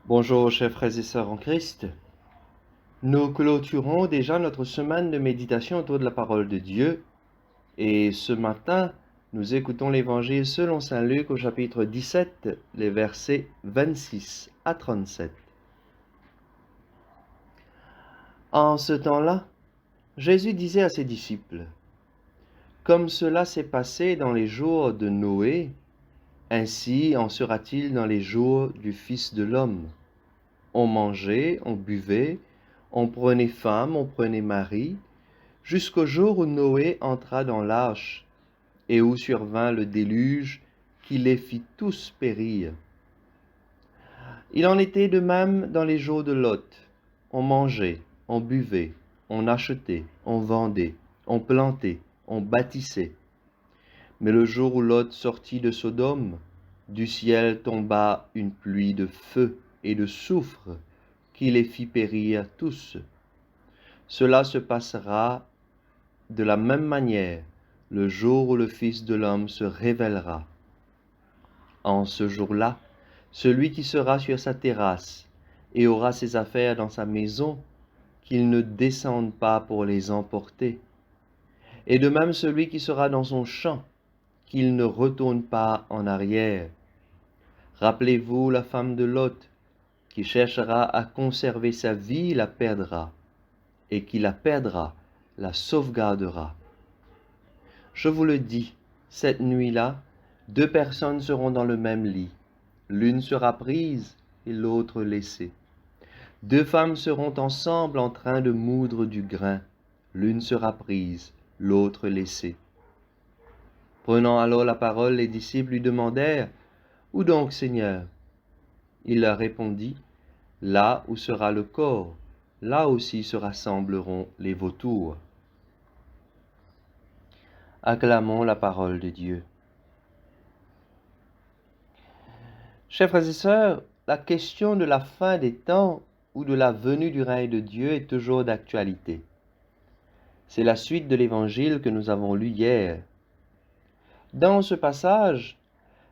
Bonjour chers frères et sœurs en Christ. Nous clôturons déjà notre semaine de méditation autour de la parole de Dieu et ce matin, nous écoutons l'évangile selon saint Luc au chapitre 17, les versets 26 à 37. En ce temps-là, Jésus disait à ses disciples, « Comme cela s'est passé dans les jours de Noé, ainsi en sera-t-il dans les jours du Fils de l'homme. On mangeait, on buvait, on prenait femme, on prenait mari, jusqu'au jour où Noé entra dans l'arche, et où survint le déluge qui les fit tous périr. Il en était de même dans les jours de Lot. On mangeait, on buvait, on achetait, on vendait, on plantait, on bâtissait. Mais le jour où Lot sortit de Sodome, du ciel tomba une pluie de feu et de soufre qui les fit périr tous. Cela se passera de la même manière le jour où le Fils de l'homme se révélera. En ce jour-là, celui qui sera sur sa terrasse et aura ses affaires dans sa maison, qu'il ne descende pas pour les emporter. Et de même celui qui sera dans son champ, qu'il ne retourne pas en arrière. Rappelez-vous la femme de Lot, qui cherchera à conserver sa vie la perdra, et qui la perdra la sauvegardera. Je vous le dis, cette nuit-là, 2 personnes seront dans le même lit. L'une sera prise et l'autre laissée. 2 femmes seront ensemble en train de moudre du grain. L'une sera prise, l'autre laissée. Prenant alors la parole, les disciples lui demandèrent, « Où donc, Seigneur ?» Il leur répondit, « Là où sera le corps, là aussi se rassembleront les vautours. » Acclamons la parole de Dieu. Chers frères et sœurs, la question de la fin des temps ou de la venue du règne de Dieu est toujours d'actualité. C'est la suite de l'évangile que nous avons lu hier. Dans ce passage,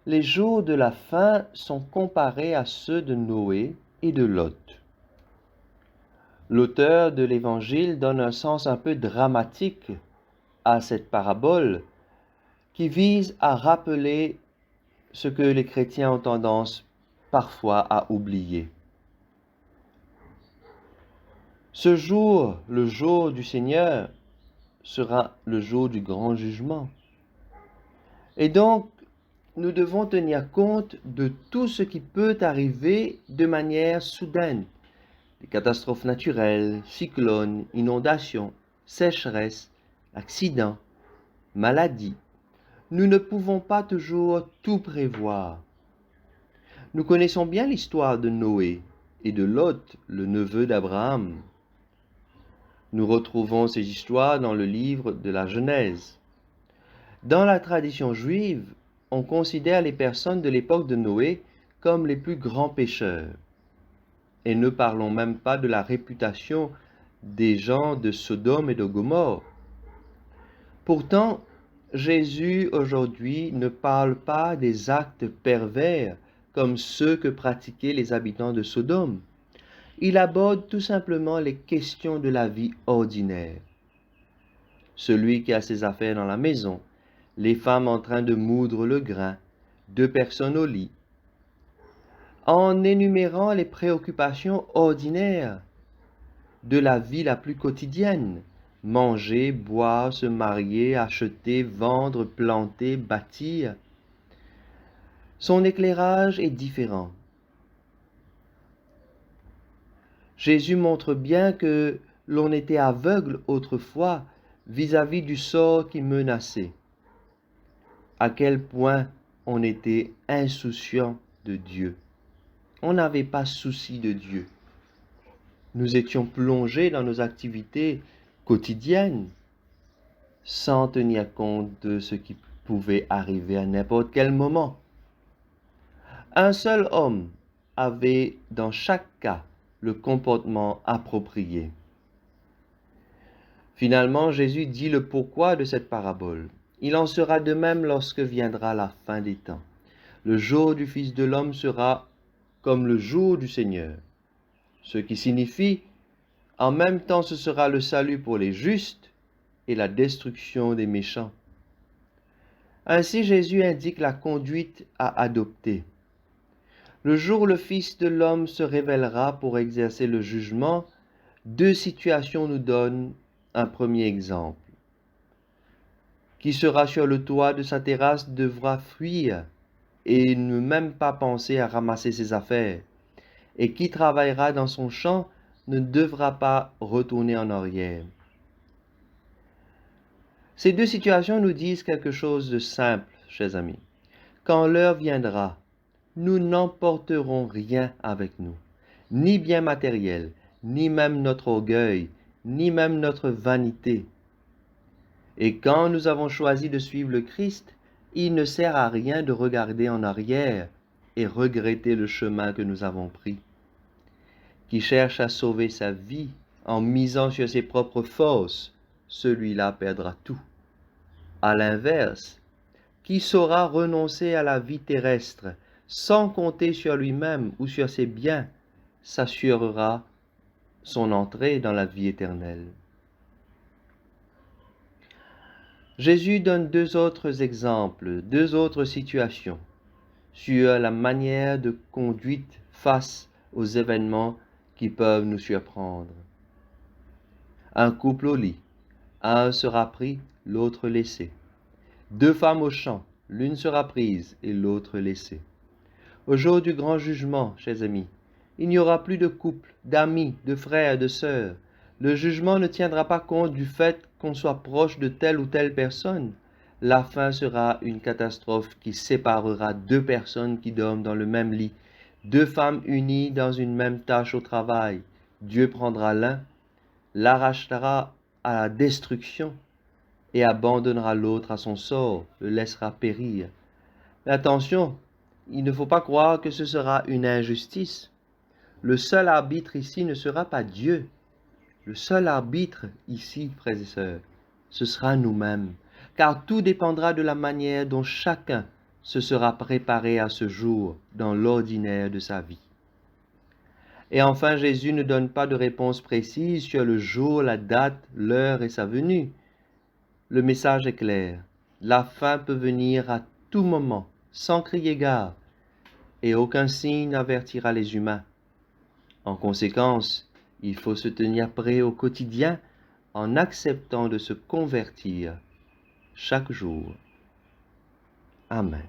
les jours de la fin sont comparés à ceux de Noé et de Lot. L'auteur de l'évangile donne un sens un peu dramatique à cette parabole qui vise à rappeler ce que les chrétiens ont tendance parfois à oublier. Ce jour, le jour du Seigneur, sera le jour du grand jugement. Et donc, nous devons tenir compte de tout ce qui peut arriver de manière soudaine. Des catastrophes naturelles, cyclones, inondations, sécheresses, accidents, maladies. Nous ne pouvons pas toujours tout prévoir. Nous connaissons bien l'histoire de Noé et de Lot, le neveu d'Abraham. Nous retrouvons ces histoires dans le livre de la Genèse. Dans la tradition juive, on considère les personnes de l'époque de Noé comme les plus grands pécheurs. Et ne parlons même pas de la réputation des gens de Sodome et de Gomorrhe. Pourtant, Jésus aujourd'hui ne parle pas des actes pervers comme ceux que pratiquaient les habitants de Sodome. Il aborde tout simplement les questions de la vie ordinaire. Celui qui a ses affaires dans la maison, les femmes en train de moudre le grain, 2 personnes au lit. En énumérant les préoccupations ordinaires de la vie la plus quotidienne, manger, boire, se marier, acheter, vendre, planter, bâtir, son éclairage est différent. Jésus montre bien que l'on était aveugle autrefois vis-à-vis du sort qui menaçait. À quel point on était insouciant de Dieu. On n'avait pas souci de Dieu. Nous étions plongés dans nos activités quotidiennes sans tenir compte de ce qui pouvait arriver à n'importe quel moment. Un seul homme avait dans chaque cas le comportement approprié. Finalement, Jésus dit le pourquoi de cette parabole. Il en sera de même lorsque viendra la fin des temps. Le jour du Fils de l'homme sera comme le jour du Seigneur. Ce qui signifie, en même temps ce sera le salut pour les justes et la destruction des méchants. Ainsi Jésus indique la conduite à adopter. Le jour où le Fils de l'homme se révélera pour exercer le jugement, deux situations nous donnent un premier exemple. Qui sera sur le toit de sa terrasse devra fuir et ne même pas penser à ramasser ses affaires. Et qui travaillera dans son champ ne devra pas retourner en arrière. Ces deux situations nous disent quelque chose de simple, chers amis. Quand l'heure viendra, nous n'emporterons rien avec nous, ni bien matériel, ni même notre orgueil, ni même notre vanité. Et quand nous avons choisi de suivre le Christ, il ne sert à rien de regarder en arrière et regretter le chemin que nous avons pris. Qui cherche à sauver sa vie en misant sur ses propres forces, celui-là perdra tout. À l'inverse, qui saura renoncer à la vie terrestre sans compter sur lui-même ou sur ses biens, s'assurera son entrée dans la vie éternelle. Jésus donne deux autres exemples, deux autres situations sur la manière de conduite face aux événements qui peuvent nous surprendre. Un couple au lit, un sera pris, l'autre laissé. Deux femmes au champ, l'une sera prise et l'autre laissée. Au jour du grand jugement, chers amis, il n'y aura plus de couple, d'amis, de frères, de sœurs. Le jugement ne tiendra pas compte du fait qu'on soit proche de telle ou telle personne. La fin sera une catastrophe qui séparera deux personnes qui dorment dans le même lit, deux femmes unies dans une même tâche au travail. Dieu prendra l'un, l'arrachera à la destruction et abandonnera l'autre à son sort, le laissera périr. Mais attention, il ne faut pas croire que ce sera une injustice. Le seul arbitre ici ne sera pas Dieu. Le seul arbitre ici, frères et sœurs, ce sera nous-mêmes, car tout dépendra de la manière dont chacun se sera préparé à ce jour dans l'ordinaire de sa vie. Et enfin, Jésus ne donne pas de réponse précise sur le jour, la date, l'heure et sa venue. Le message est clair. La fin peut venir à tout moment, sans crier gare, et aucun signe n'avertira les humains. En conséquence, il faut se tenir prêt au quotidien en acceptant de se convertir chaque jour. Amen.